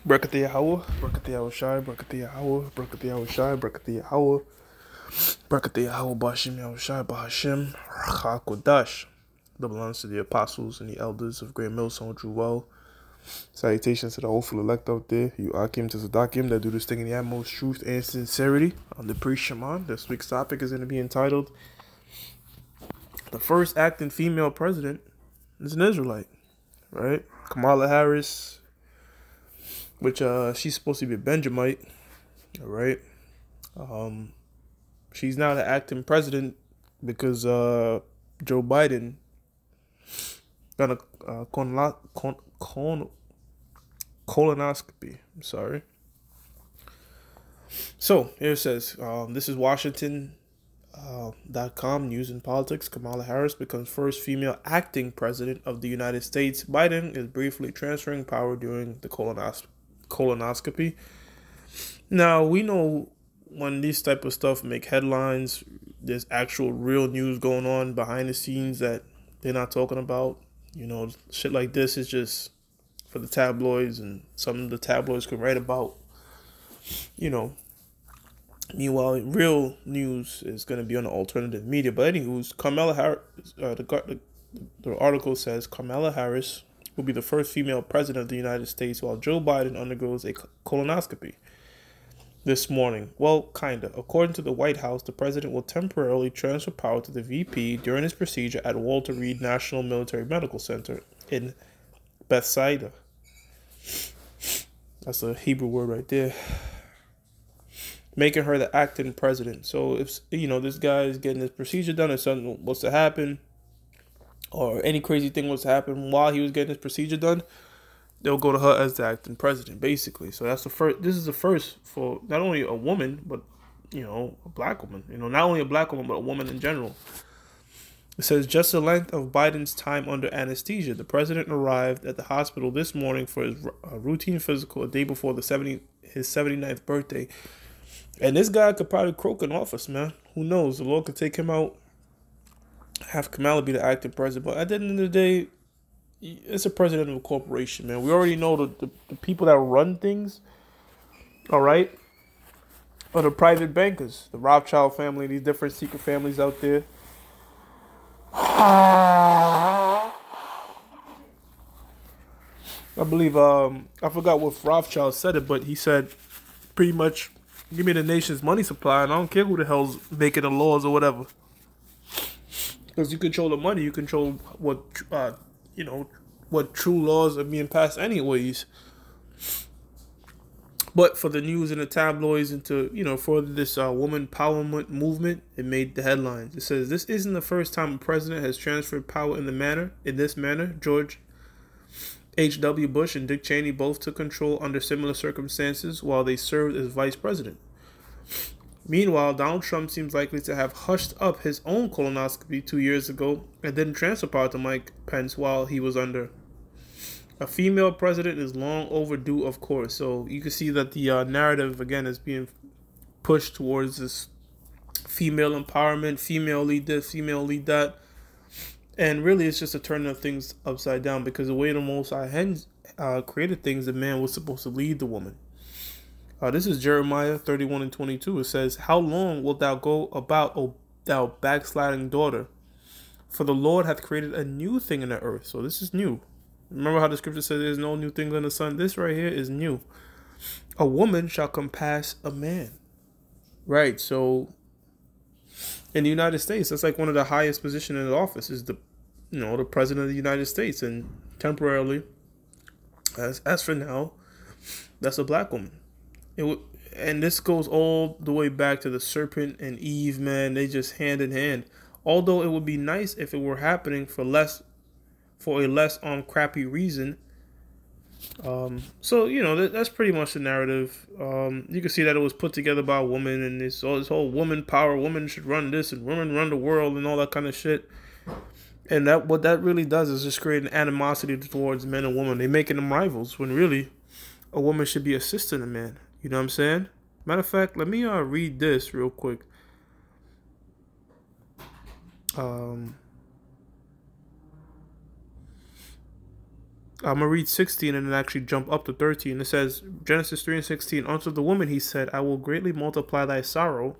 Brakati Yahweh, Brakati Yahweh Shai, Brakati Yahweh, Brakati Yahweh Shai, Brakati Yahweh, Brakati Yahweh, Bashim Yahweh Shai, Bahashim, Rachakodash. Double honors to the apostles and the elders of Great Millstone True Well. Salutations to the hopeful elect out there, you Akim to Zadakim that do this thing in the utmost truth and sincerity. I'm the priest Shaman. This week's topic is going to be entitled The First Acting Female President is an Israelite, right? Kamala Harris, which she's supposed to be a Benjamite, all right? She's now the acting president because Joe Biden got a colonoscopy. I'm sorry. So here it says, this is Washington.com, news and politics. Kamala Harris becomes first female acting president of the United States. Biden is briefly transferring power during the colonoscopy. Now, we know when these type of stuff make headlines, there's actual real news going on behind the scenes that they're not talking about. You know, shit like this is just for the tabloids, and some of the tabloids can write about, you know. Meanwhile, real news is going to be on the alternative media. But anywho, Kamala Harris, the article says Kamala Harris will be the first female president of the United States while Joe Biden undergoes a colonoscopy this morning. Well, kinda. According to the White House, the president will temporarily transfer power to the VP during his procedure at Walter Reed National Military Medical Center in Bethsaida. That's a Hebrew word right there. Making her the acting president. So if, you know, this guy is getting this procedure done and something was to happen, or any crazy thing was to happen while he was getting his procedure done, they'll go to her as the acting president, basically. So that's the first. This is the first for not only a woman, but, you know, a black woman. You know, not only a black woman, but a woman in general. It says, just the length of Biden's time under anesthesia. The president arrived at the hospital this morning for his routine physical a day before his 79th birthday. And this guy could probably croak in office, man. Who knows? The Lord could take him out, have Kamala be the acting president. But at the end of the day, it's a president of a corporation, man. We already know the people that run things, all right, are the private bankers, the Rothschild family, these different secret families out there. I believe, I forgot what Rothschild said it, but he said pretty much, give me the nation's money supply, and I don't care who the hell's making the laws or whatever. Because you control the money, you control what, you know, what true laws are being passed anyways. But for the news and the tabloids and to, you know, for this woman empowerment movement, it made the headlines. It says, this isn't the first time a president has transferred power in this manner. George H.W. Bush and Dick Cheney both took control under similar circumstances while they served as vice president. Meanwhile, Donald Trump seems likely to have hushed up his own colonoscopy 2 years ago and then transfer power to Mike Pence while he was under. A female president is long overdue, of course. So you can see that the narrative, again, is being pushed towards this female empowerment, female lead this, female lead that. And really, it's just a turning of things upside down, because the way the Most High created things, the man was supposed to lead the woman. This is Jeremiah 31:22. It says, how long wilt thou go about, O thou backsliding daughter? For the Lord hath created a new thing in the earth. So this is new. Remember how the scripture says there's no new things under the sun? This right here is new. A woman shall compass a man. Right, so in the United States, that's like one of the highest positions in the office is the, you know, the president of the United States. And temporarily, as for now, that's a black woman. And this goes all the way back to the serpent and Eve, man. They just hand in hand. Although it would be nice if it were happening for a less crappy reason. So, you know, that's pretty much the narrative. You can see that it was put together by a woman, and this whole woman power, women should run this, and women run the world, and all that kind of shit. And what that really does is just create an animosity towards men and women. They making them rivals, when really a woman should be assisting a man. You know what I'm saying? Matter of fact, let me read this real quick. I'm going to read 16 and then actually jump up to 13. It says, Genesis 3 and 16, unto the woman he said, I will greatly multiply thy sorrow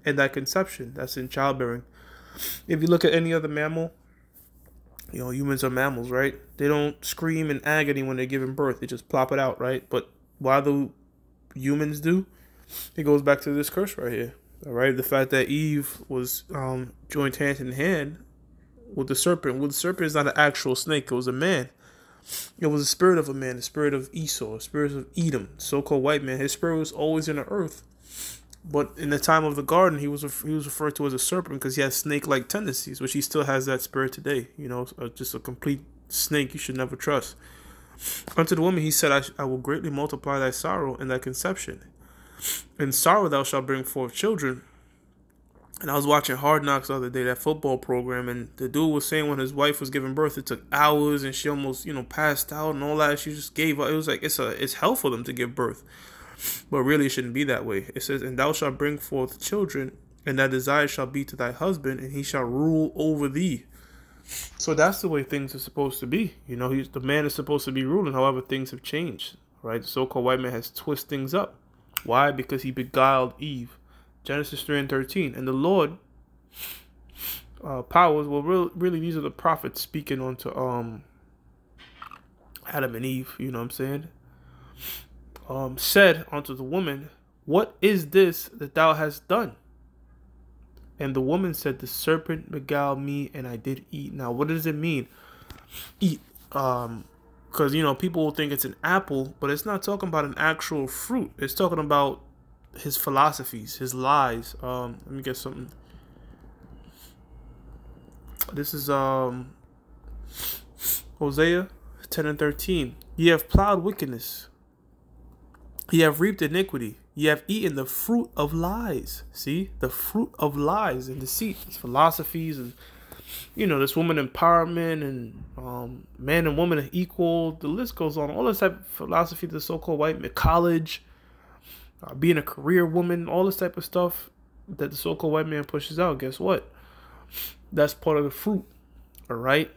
and thy conception. That's in childbearing. If you look at any other mammal, humans are mammals, right? They don't scream in agony when they're giving birth. They just plop it out, right? But why do humans do? It goes back to this curse right here, all right? The fact that Eve was joined hand in hand with the serpent. Well, the serpent is not an actual snake. It was a man. It was the spirit of a man, the spirit of Esau, the spirit of Edom, so-called white man. His spirit was always in the earth. But in the time of the garden, he was referred to as a serpent because he has snake-like tendencies, which he still has that spirit today. Just a complete snake you should never trust. Unto the woman he said, I will greatly multiply thy sorrow and thy conception. In sorrow thou shalt bring forth children. And I was watching Hard Knocks the other day, that football program, and the dude was saying when his wife was giving birth, it took hours, and she almost, passed out and all that. She just gave up. It was like it's hell for them to give birth, but really it shouldn't be that way. It says, and thou shalt bring forth children, and thy desire shall be to thy husband, and he shall rule over thee. So that's the way things are supposed to be. The man is supposed to be ruling. However, things have changed, right? The so-called white man has twisted things up. Why? Because he beguiled Eve. Genesis 3 and 13. And the Lord powers, well, really these are the prophets speaking unto Adam and Eve, you know what I'm saying? Said unto the woman, what is this that thou hast done? And the woman said, the serpent beguiled me, and I did eat. Now, what does it mean? Eat. Because, people will think it's an apple, but it's not talking about an actual fruit. It's talking about his philosophies, his lies. Let me get something. This is Hosea 10 and 13. Ye have plowed wickedness. Ye have reaped iniquity. Ye have eaten the fruit of lies. See? The fruit of lies and deceit. His philosophies and, this woman empowerment and man and woman are equal. The list goes on. All this type of philosophy, the so-called white man, college, being a career woman, all this type of stuff that the so-called white man pushes out. Guess what? That's part of the fruit. All right?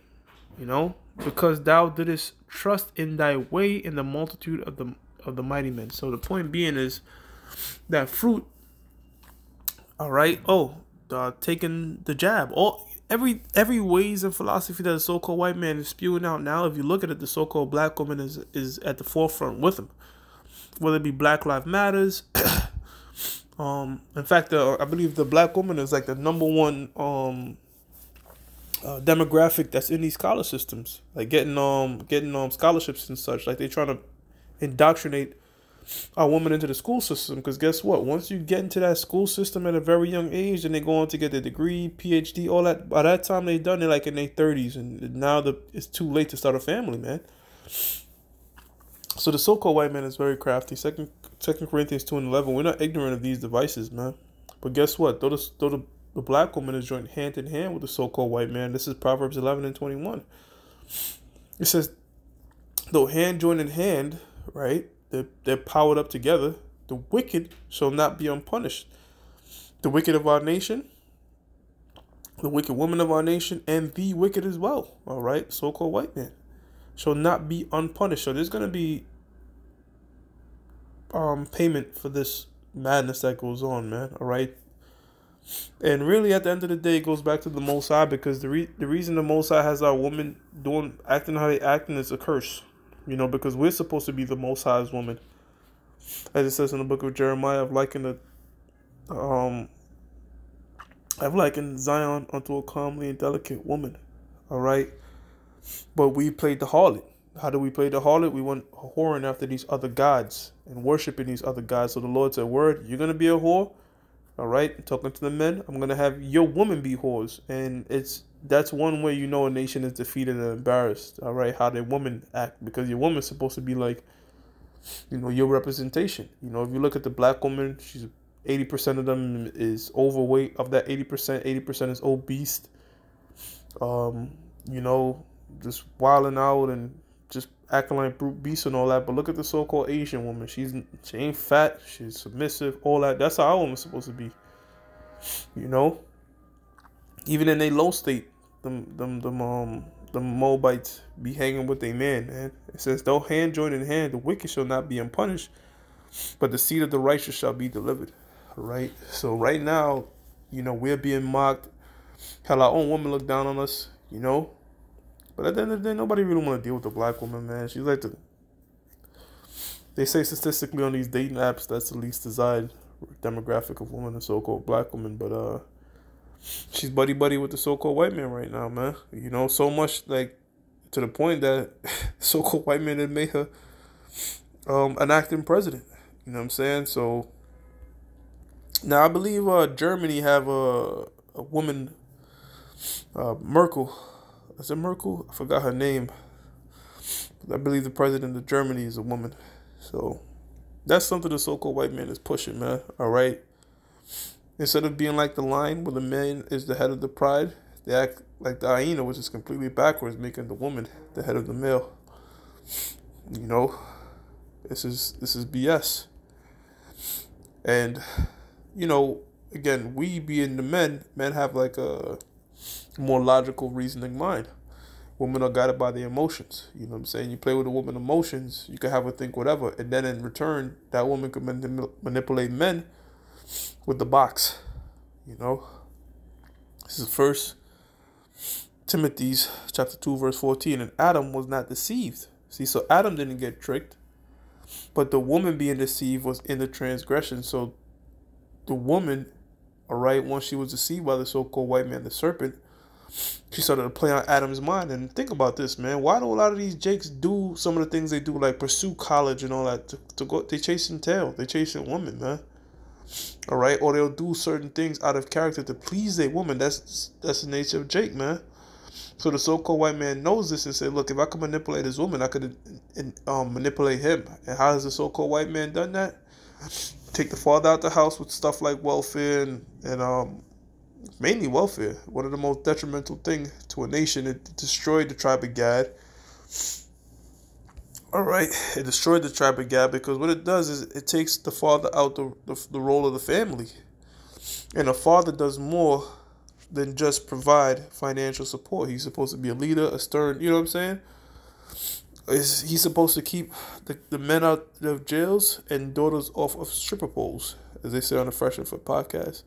Because thou didst trust in thy way in the multitude of the mighty men. So the point being is that fruit, all right, taking the jab. Every ways and philosophy that the so-called white man is spewing out now, if you look at it, the so-called black woman is at the forefront with him. Whether it be Black Lives Matters. In fact, I believe the black woman is like the number one demographic that's in these scholar systems, like getting scholarships and such. Like they're trying to indoctrinate our women into the school system, because guess what? Once you get into that school system at a very young age, and they go on to get their degree, PhD, all that, by that time they're done, they're like in their 30s, and now it's too late to start a family, man. So the so-called white man is very crafty. Second Corinthians 2 and 11. We're not ignorant of these devices, man. But guess what? Though the black woman is joined hand in hand with the so-called white man. This is Proverbs 11 and 21. It says, though hand joined in hand, right? They're powered up together. The wicked shall not be unpunished. The wicked of our nation, the wicked woman of our nation, and the wicked as well. All right, so-called white man shall not be unpunished. So there's gonna be payment for this madness that goes on, man. All right. And really, at the end of the day, it goes back to the Most High, because the reason the Most High has our woman acting how they acting is a curse. Because we're supposed to be the Most High's woman. As it says in the book of Jeremiah, I've likened Zion unto a comely and delicate woman. All right. But we played the harlot. How do we play the harlot? We went whoring after these other gods and worshiping these other gods. So the Lord said, word, you're going to be a whore. All right. Talking to the men, I'm going to have your woman be whores. And that's one way a nation is defeated and embarrassed. All right. How their women act. Because your woman's supposed to be like, your representation. If you look at the black woman, she's 80% of them is overweight. Of that 80% is obese. Just wilding out and just acting like brute beasts and all that. But look at the so-called Asian woman. She ain't fat. She's submissive. All that. That's how our woman's supposed to be. Even in a low state, them the Moabites be hanging with a man. It says, though hand join in hand, the wicked shall not be unpunished, but the seed of the righteous shall be delivered. All right. So right now, we're being mocked. Hell, our own women look down on us, But at the end of the day, nobody really want to deal with the black woman, man. She's like they say statistically on these dating apps, that's the least desired demographic of women, the so-called black woman. But she's buddy with the so-called white man right now, man. So much like to the point that so-called white man had made her an acting president. You know what I'm saying? So now I believe Germany have a woman, Merkel. Is it Merkel? I forgot her name. I believe the president of Germany is a woman. So that's something the so-called white man is pushing, man. All right. Instead of being like the lion, where the man is the head of the pride, they act like the hyena, which is completely backwards, making the woman the head of the male. This is BS. And again, we being the men have like a more logical reasoning mind. Women are guided by their emotions. You know what I'm saying? You play with a woman's emotions, you can have her think whatever, and then in return, that woman could manipulate men with the box. This is First Timothy chapter 2 verse 14. And Adam was not deceived. See, so Adam didn't get tricked, but the woman being deceived was in the transgression. So the woman, all right, once she was deceived by the so-called white man, the serpent, she started to play on Adam's mind. And think about this, man. Why do a lot of these jakes do some of the things they do, like pursue college and all that, to go? They chasing tail. They chasing women, man. All right, or they'll do certain things out of character to please a woman. That's the nature of Jake, man. So the so-called white man knows this and said, look, if I could manipulate this woman, I could manipulate him. And how has the so-called white man done that? Take the father out the house with stuff like welfare and mainly welfare. One of the most detrimental things to a nation. It destroyed the tribe of Gad. All right, it destroyed the tribe of Gad because what it does is it takes the father out the role of the family. And a father does more than just provide financial support. He's supposed to be a leader, a stern, you know what I'm saying? He's supposed to keep the men out of jails and daughters off of stripper poles, as they say on the Fresh and Fit podcast.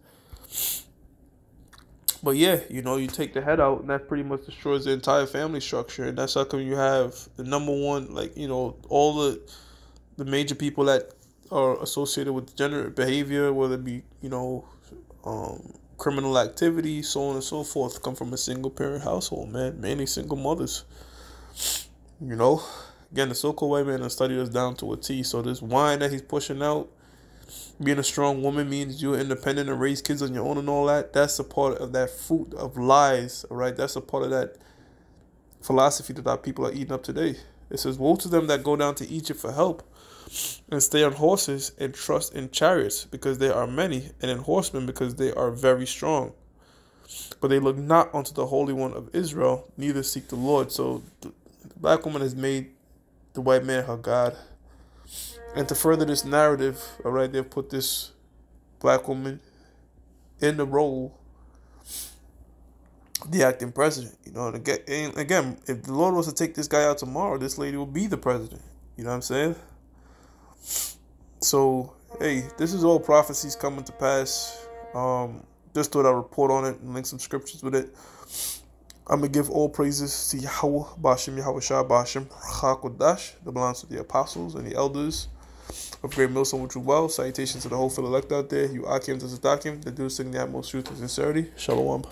But yeah, you take the head out and that pretty much destroys the entire family structure. And that's how come you have the number one, all the major people that are associated with degenerate behavior, whether it be, criminal activity, so on and so forth, come from a single parent household, man. Mainly single mothers. Again, the so-called white man has studied us down to a T. So this wine that he's pushing out, being a strong woman means you're independent and raise kids on your own and all that. That's a part of that fruit of lies, all right? That's a part of that philosophy that our people are eating up today. It says, woe to them that go down to Egypt for help and stay on horses and trust in chariots because they are many, and in horsemen because they are very strong. But they look not unto the Holy One of Israel, neither seek the Lord. So the black woman has made the white man her God. And to further this narrative, all right, they've put this black woman in the role of the acting president. And again, if the Lord was to take this guy out tomorrow, this lady will be the president. You know what I'm saying? So, hey, this is all prophecies coming to pass. Just thought I'd report on it and link some scriptures with it. I'm going to give all praises to Yahweh, Bashem, Yahweh Shah, Bashem, HaKodash, that belongs to the apostles and the elders of Great Millstone, which are well. Salutations to the whole elect out there. You Akim to Zatakim, that do sing the utmost truth and sincerity. Shalom.